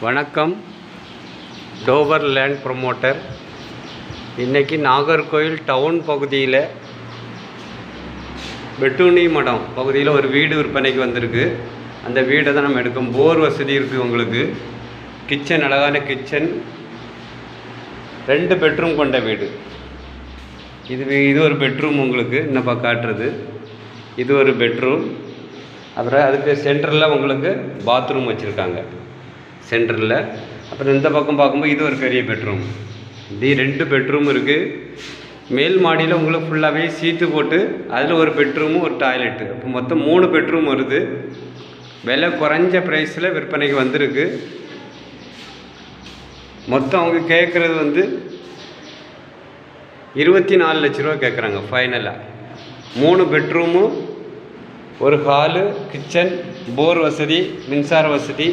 வணக்கம். Tovar land promoter. இன்றைக்கி Nagercoil down பகுதியில் வெட்டுணி மடம் பகுதியில் ஒரு வீடு விற்பனைக்கு வந்திருக்கு. அந்த வீடை தான் நம்ம எடுக்கும். போர் வசதி இருக்குது உங்களுக்கு. கிச்சன், அழகான கிச்சன், 2 பெட்ரூம் கொண்ட வீடு. இது ஒரு பெட்ரூம் உங்களுக்கு இன்னப்பா காட்டுறது. இது ஒரு பெட்ரூம். அப்புறம் அதுக்கு சென்டரில் உங்களுக்கு பாத்ரூம் வச்சுருக்காங்க சென்டரில். அப்புறம் இந்த பக்கம் பார்க்கும்போது இது ஒரு பெரிய பெட்ரூம். இது 2 பெட்ரூம் இருக்குது. மேல் மாடியில் உங்களுக்கு ஃபுல்லாகவே சீட்டு போட்டு அதில் ஒரு பெட்ரூமும் ஒரு டாய்லெட்டு, அப்போ மொத்தம் 3 பெட்ரூம் வருது. விலை குறைஞ்ச ப்ரைஸில் விற்பனைக்கு வந்திருக்கு. மொத்தம் அவங்க கேட்குறது 24 லட்ச ரூபா கேட்குறாங்க ஃபைனலாக. 3 பெட்ரூமு, ஒரு ஹாலு, கிச்சன், போர் வசதி, மின்சார வசதி,